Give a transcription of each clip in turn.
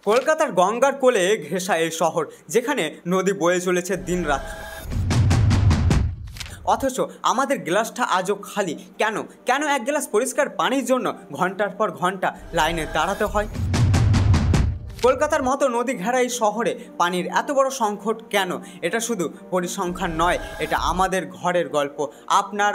কলকাতার গঙ্গার কোলে ঘেঁষা এই শহর, যেখানে নদী বয়ে চলেছে দিনরাত, অথচ আমাদের গ্লাসটা আজও খালি। কেন কেন এক গ্লাস পরিষ্কার পানির জন্য ঘন্টার পর ঘন্টা লাইনে দাঁড়াতে হয়? কলকাতার মতো নদী ঘেরা এই শহরে পানির এত বড় সংকট কেন? এটা শুধু পরিসংখ্যান নয়, এটা আমাদের ঘরের গল্প, আপনার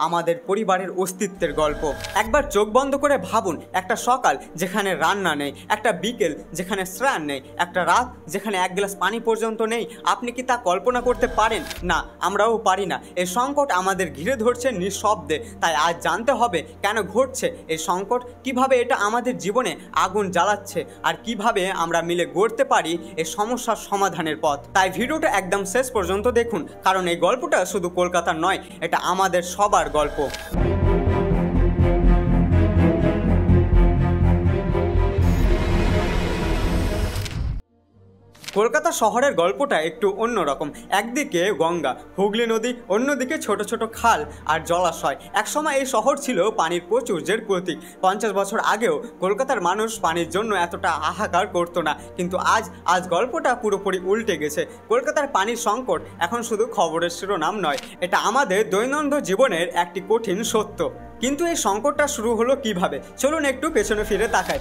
আমাদের পরিবারের অস্তিত্বের গল্প। একবার চোখ বন্ধ করে ভাবুন, একটা সকাল যেখানে রান্না নেই, একটা বিকেল যেখানে স্নান নেই, একটা রাত যেখানে এক গ্লাস পানি পর্যন্ত নেই। আপনি কি তা কল্পনা করতে পারেন? না, আমরাও পারি না। এই সংকট আমাদের ঘিরে ধরছে নিঃশব্দে। তাই আজ জানতে হবে কেন ঘটছে এই সংকট, কিভাবে এটা আমাদের জীবনে আগুন জ্বালাচ্ছে, আর কিভাবে আমরা মিলে গড়তে পারি এই সমস্যার সমাধানের পথ। তাই ভিডিওটা একদম শেষ পর্যন্ত দেখুন, কারণ এই গল্পটা শুধু কলকাতার নয়, এটা আমাদের সবার গল্প। কলকাতা শহরের গল্পটা একটু অন্যরকম। একদিকে গঙ্গা, হুগলি নদী, অন্যদিকে ছোট ছোট খাল আর জলাশয়। একসময় এই শহর ছিল পানির প্রাচুর্যের প্রতীক। 50 বছর আগেও কলকাতার মানুষ পানির জন্য এতটা হাহাকার করতো না, কিন্তু আজ গল্পটা পুরোপুরি উল্টে গেছে। কলকাতার পানির সংকট এখন শুধু খবরের শিরোনাম নয়, এটা আমাদের দৈনন্দিন জীবনের একটি কঠিন সত্য। কিন্তু এই সংকটটা শুরু হলো কিভাবে? চলুন একটু পেছনে ফিরে তাকাই।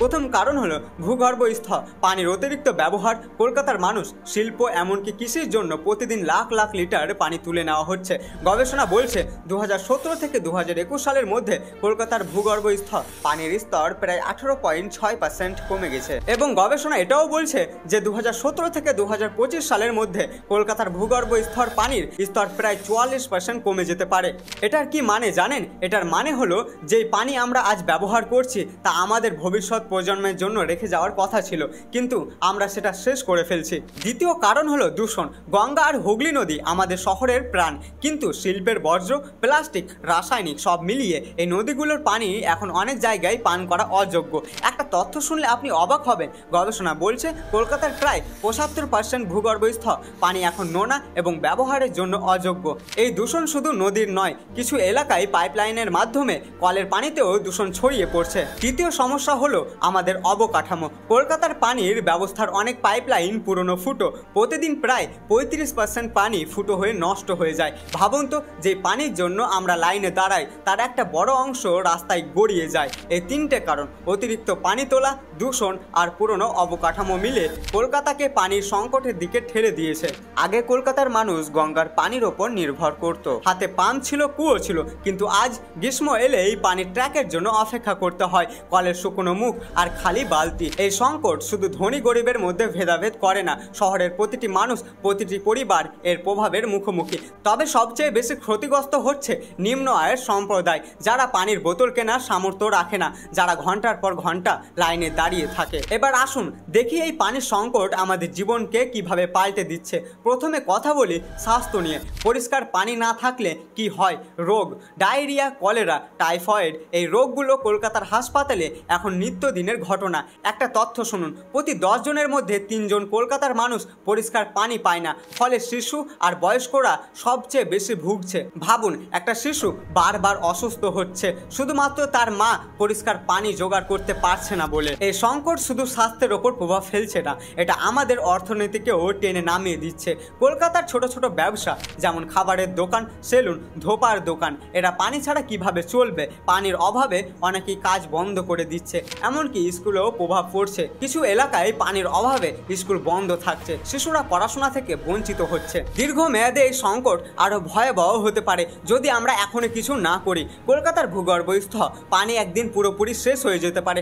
প্রথম কারণ হলো ভূগর্ভস্থ পানির অতিরিক্ত ব্যবহার। কলকাতার মানুষ, শিল্প, এমনকি কৃষির জন্য প্রতিদিন লাখ লাখ লিটার পানি তুলে নেওয়া হচ্ছে। গবেষণা বলছে 2017 থেকে 2021 সালের মধ্যে কলকাতার ভূগর্ভস্থ পানির স্তর প্রায় 18.6% কমে গেছে। এবং গবেষণা এটাও বলছে যে 2017 থেকে 2025 সালের মধ্যে কলকাতার ভূগর্ভস্থ পানির স্তর প্রায় 44% কমে যেতে পারে। এটার কি মানে জানেন? এটার মানে হলো যে পানি আমরা আজ ব্যবহার করছি তা আমাদের ভবিষ্যৎ প্রজন্মের জন্য রেখে যাওয়ার কথা ছিল, কিন্তু আমরা সেটা শেষ করে ফেলছি। দ্বিতীয় কারণ হলো দূষণ। গঙ্গা আর হুগলি নদী আমাদের শহরের প্রাণ, কিন্তু শিল্পের বর্জ্য, প্লাস্টিক, রাসায়নিক সব মিলিয়ে এই নদীগুলোর পানি এখন অনেক জায়গায় পান করা অযোগ্য। একটা তথ্য শুনলে আপনি অবাক হবেন। গবেষণা বলছে কলকাতার প্রায় 75% ভূগর্ভস্থ পানি এখন নোনা এবং ব্যবহারের জন্য অযোগ্য। এই দূষণ শুধু নদীর নয়, কিছু এলাকায় পাইপলাইনের মাধ্যমে কলের পানিতেও দূষণ ছড়িয়ে পড়ছে। তৃতীয় সমস্যা হলো আমাদের অবকাঠামো। কলকাতার পানির ব্যবস্থার অনেক পাইপলাইন পুরনো, ফুটো। প্রতিদিন প্রায় 35% পানি ফুটো হয়ে নষ্ট হয়ে যায়। ভাবুন তো, যে পানির জন্য আমরা লাইনে দাঁড়াই তার একটা বড় অংশ রাস্তায় গড়িয়ে যায়। এই তিনটে কারণ, অতিরিক্ত পানি তোলা, দূষণ আর পুরনো অবকাঠামো মিলে কলকাতাকে পানির সংকটের দিকে ঠেলে দিয়েছে। আগে কলকাতার মানুষ গঙ্গার পানির ওপর নির্ভর করত, হাতে পাম্প ছিল, কুয়ো ছিল, কিন্তু আজ গ্রীষ্ম এলেই পানির ট্র্যাকের জন্য অপেক্ষা করতে হয়, কলের শুকনো মুখ আর খালি বালতি। এই সংকট শুধু ধনী গরিবের মধ্যে ভেদাভেদ করে না, শহরের প্রতিটি মানুষ, প্রতিটি পরিবার এর প্রভাবের মুখোমুখি। তবে সবচেয়ে বেশি ক্ষতিগ্রস্ত হচ্ছে নিম্ন আয়ের সম্প্রদায়, যারা পানির বোতল কেনার সামর্থ্য রাখে না, যারা ঘন্টার পর ঘন্টা লাইনে দাঁড়িয়ে থাকে। এবার আসুন দেখি এই পানির সংকট আমাদের জীবনকে কিভাবে পাল্টে দিচ্ছে। প্রথমে কথা বলি স্বাস্থ্য নিয়ে। পরিষ্কার পানি না থাকলে কি হয়? রোগ, ডায়রিয়া, কলেরা, টাইফয়েড, এই রোগগুলো কলকাতার হাসপাতালে এখন নিত্যদিনের ঘটনা। একটা তথ্য শুনুন, প্রতি 10 জনের মধ্যে 3 জন কলকাতার মানুষ পরিষ্কার পানি পায় না। ফলে শিশু আর বয়স্করা সবচেয়ে বেশি ভুগছে। ভাবুন, একটা শিশু বারবার অসুস্থ হচ্ছে শুধুমাত্র তার মা পরিষ্কার পানি জোগাড় করতে পারছে না বলে। এই সংকট শুধু স্বাস্থ্যের ওপর প্রভাব ফেলছে না, এটা আমাদের অর্থনীতিকেও টেনে নামিয়ে দিচ্ছে। কলকাতার ছোট ছোট ব্যবসা, যেমন খাবারের দোকান, সেলুন, ধোপার দোকান, এরা পানি ছাড়া কিভাবে চলবে? পানির অভাবে অনেকেই কাজ বন্ধ করে দিচ্ছে, এমনকি স্কুলেও প্রভাব পড়ছে। কিছু এলাকায় পানির অভাবে স্কুল বন্ধ থাকছে, শিশুরা পড়াশোনা থেকে বঞ্চিত হচ্ছে। দীর্ঘমেয়াদে এই সংকট আরো ভয়াবহ হতে পারে যদি আমরা এখনই কিছু না করি। কলকাতার ভূগর্ভস্থ পানি একদিন পুরোপুরি শেষ হয়ে যেতে পারে।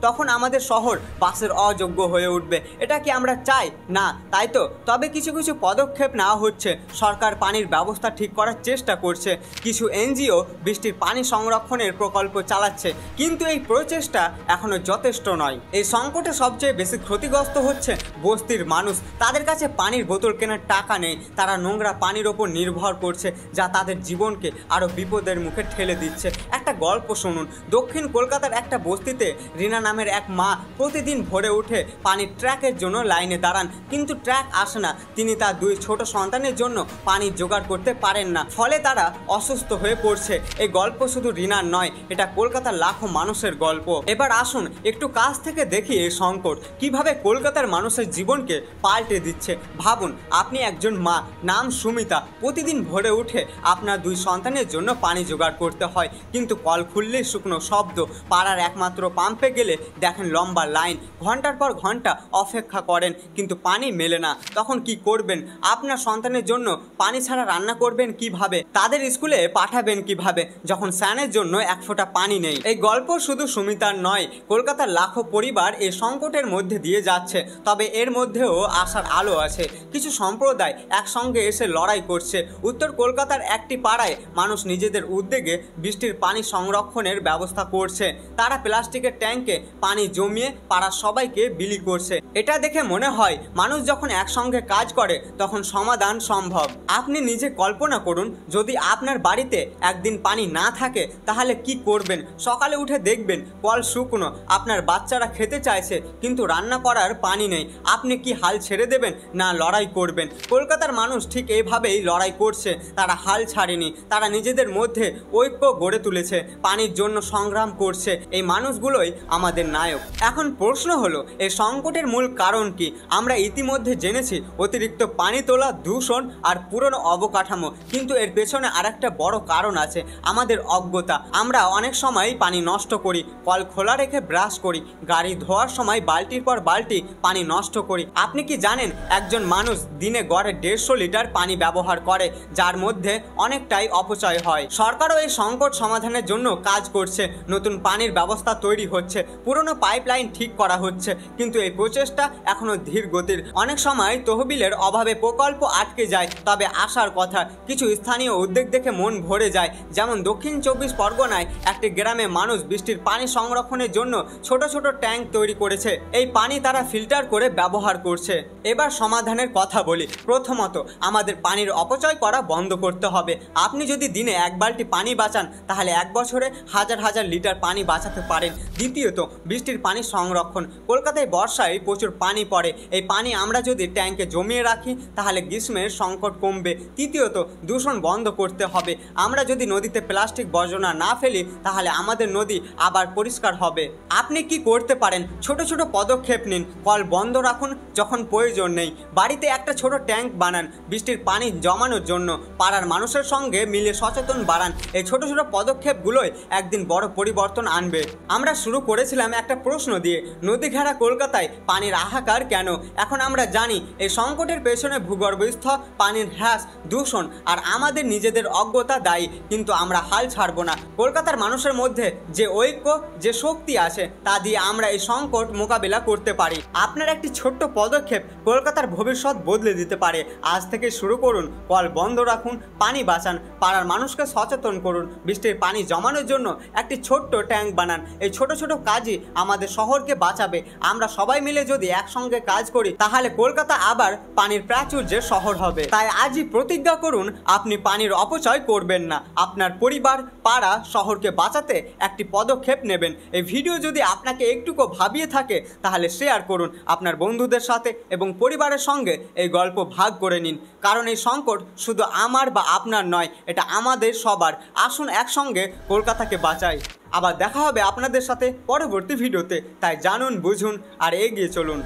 তখন আমাদের শহর বাসের অযোগ্য হয়ে উঠবে। এটা কি আমরা চাই? না, তাই তো। তবে কিছু কিছু পদক্ষেপ নেওয়া হচ্ছে। সরকার পানির ব্যবস্থা ঠিক করার চেষ্টা করছে, কিছু এনজিও বৃষ্টির পানি সংরক্ষণের প্রকল্প চালাচ্ছে, কিন্তু এই প্রচেষ্টা এখনো যথেষ্ট নয়। এই সংকটে সবচেয়ে বেশি ক্ষতিগ্রস্ত হচ্ছে বস্তির মানুষ। তাদের কাছে পানির বোতল কেনার টাকা নেই, তারা নোংরা পানির ওপর নির্ভর করছে, যা তাদের জীবনকে আরও বিপদের মুখে ঠেলে দিচ্ছে। একটা গল্প শুনুন। দক্ষিণ কলকাতার একটা বস্তিতে রিনা নামের এক মা প্রতিদিন ভোরে উঠে পানির ট্র্যাকের জন্য লাইনে দাঁড়ান, কিন্তু ট্র্যাক আসে না। তিনি তার 2 ছোট সন্তানের জন্য পানি জোগাড় করতে পারেন না, ফলে তারা অসুস্থ হয়ে পড়ছে। এই গল্প শুধু রিনার নয়, এটা কলকাতার লাখো মানুষের গল্প। এবার আসুন একটু কাছ থেকে দেখি এই সংকট কিভাবে কলকাতার মানুষের জীবনকে পাল্টে দিচ্ছে। ভাবুন, আপনি একজন মা, নাম সুমিতা। প্রতিদিন ভোরে উঠে আপনার 2 সন্তানের জন্য পানি জোগাড় করতে হয়, কিন্তু কল খুললেই শুকনো শব্দ। পাড়ার একমাত্র পাম্পে গেলে দেখেন লম্বা লাইন, ঘন্টার পর ঘন্টা অপেক্ষা করেন, কিন্তু পানি মেলে না। তখন কি করবেন? আপনার সন্তানের জন্য পানি ছাড়া রান্না করবেন কিভাবে? তাদের স্কুলে পাঠাবেন কিভাবে যখন স্নানের জন্য 1 ফোঁটা পানি নেই? এই গল্প শুধু সুমিতার নয়, কলকাতার লাখো পরিবার এই সংকটের মধ্যে দিয়ে যাচ্ছে। তবে এর মধ্যেও আশার আলো আছে। কিছু সম্প্রদায় একসঙ্গে এসে লড়াই করছে। উত্তর কলকাতার একটি পাড়ায় মানুষ নিজেদের উদ্যোগে বৃষ্টির পানি সংরক্ষণের ব্যবস্থা করছে। তারা প্লাস্টিকের ট্যাঙ্কে পানি জমিয়ে পাড়ার সবাইকে বিলি করছে। এটা দেখে মনে হয় মানুষ যখন একসঙ্গে কাজ করে তখন সমাধান সম্ভব। আপনি নিজে কল্পনা করুন, যদি আপনার বাড়িতে একদিন পানি না থাকে তাহলে কি করবেন? সকালে উঠে দেখবেন কল শুকনো, আপনার বাচ্চারা খেতে চাইছে কিন্তু রান্না করার পানি নেই। আপনি কি হাল ছেড়ে দেবেন না লড়াই করবেন? কলকাতার মানুষ ঠিক এইভাবেই লড়াই করছে। তারা হাল ছাড়েনি, তারা নিজেদের মধ্যে ঐক্য গড়ে তুলেছে, পানির জন্য সংগ্রাম করছে। এই মানুষগুলোই আমাদের নায়ক। এখন প্রশ্ন হলো, এই সংকটের মূল কারণ কি? আমরা ইতিমধ্যে জেনেছি অতিরিক্ত পানি তোলা, দূষণ আর পুরনো অবকাঠামো, কিন্তু এর পেছনে আরেকটা বড় কারণ আছে, আমাদের অজ্ঞতা। আমরা অনেক সময় পানি নষ্ট করি, কল খোলা রেখে ব্রাশ করি, গাড়ি ধোয়ার সময় বালতির পর বালতি পানি নষ্ট করি। আপনি কি জানেন একজন মানুষ দিনে গড়ে 150 লিটার পানি ব্যবহার করে, যার মধ্যে অনেকটাই অপচয় হয়? সরকারও এই সংকট সমাধানের জন্য কাজ করছে। নতুন পানির ব্যবস্থা তৈরি হচ্ছে, পুরনো পাইপলাইন ঠিক করা হচ্ছে, কিন্তু এই প্রচেষ্টা এখনো ধীর গতির। অনেক সময় তহবিলের অভাবে প্রকল্প আটকে যায়। তবে আশার কথা, কিছু স্থানীয় উদ্যোগ দেখে মন ভরে যায়। যেমন দক্ষিণ 24 পরগনায় একটি গ্রামে মানুষ বৃষ্টির পানি সংরক্ষণের জন্য ছোট ছোট ট্যাঙ্ক তৈরি করেছে। এই পানি তারা ফিল্টার করে ব্যবহার করছে। এবার সমাধানের কথা বলি। প্রথমত, আমাদের পানির অপচয় করা বন্ধ করতে হবে। আপনি যদি দিনে 1 বালতি পানি বাঁচান তাহলে 1 বছরে হাজার হাজার লিটার পানি বাঁচাতে পারেন। দ্বিতীয়ত, বৃষ্টির পানি সংরক্ষণ। কলকাতায় বর্ষায় প্রচুর পানি পড়ে, এই পানি আমরা যদি ট্যাঙ্কে জমিয়ে রাখি তাহলে গ্রীষ্মের সংকট কমবে। তৃতীয়ত, দূষণ বন্ধ করতে হবে। আমরা যদি নদীতে প্লাস্টিক বর্জনা না ফেলি তাহলে আমাদের নদী আবার পরিষ্কার হবে। আপনি কি করতে পারেন? ছোট ছোট পদক্ষেপ নিন। কল বন্ধ রাখুন যখন প্রয়োজন নেই, বাড়িতে একটা ছোট ট্যাঙ্ক বানান বৃষ্টির পানি জমানোর জন্য, পাড়ার মানুষের সঙ্গে মিলে সচেতন বাড়ান। এই ছোট ছোট পদক্ষেপগুলোই একদিন বড় পরিবর্তন আনবে। আমরা শুরু করেছিলাম একটা প্রশ্ন দিয়ে, নদী ঘেরা কলকাতায় পানির হাহাকার কেন? এখন আমরা জানি এই সংকটের পেছনে ভূগর্ভস্থ পানির হ্রাস, দূষণ আর আমাদের নিজেদের অজ্ঞতা দায়ী, কিন্তু আমরা হাল ছাড়ব না। কলকাতার মানুষের মধ্যে যে ঐক্য, যে শক্তি আছে, তা দিয়ে আমরা এই সংকট মোকাবিলা করতে পারি। আপনার একটি ছোট্ট পদক্ষেপ কলকাতার ভবিষ্যৎ বদলে দিতে পারে। আজ থেকে শুরু করুন, কল বন্ধ রাখুন, পানি বাঁচান, পাড়ার মানুষকে সচেতন করুন, বৃষ্টির পানি জমানোর জন্য একটি ছোট্ট ট্যাঙ্ক বানান। এই ছোট ছোট কাজই আমাদের শহরকে বাঁচাবে। আমরা সবাই মিলে যদি একসঙ্গে কাজ করি তাহলে কলকাতা আবার পানির প্রাচুর্যের শহর হবে। তাই আজই প্রতিজ্ঞা করুন, আপনি পানির অপচয় করবেন না। আপনার পরিবার, পাড়া, শহরকে বাঁচাতে একটি পদক্ষেপ নেবেন। এই ভিডিও যদি আপনাকে একটুকু ভাবিয়ে থাকে তাহলে শেয়ার করুন আপনার বন্ধুদের সাথে এবং পরিবারের সঙ্গে এই গল্প ভাগ করে নিন। কারণ এই সংকট শুধু আমার বা আপনার নয়, এটা আমাদের সবার। আসুন একসঙ্গে কলকাতাকে বাঁচাই। আবার দেখা হবে আপনাদের সাথে পরবর্তী ভিডিওতে। তাই জানুন, বুঝুন আর এগিয়ে চলুন।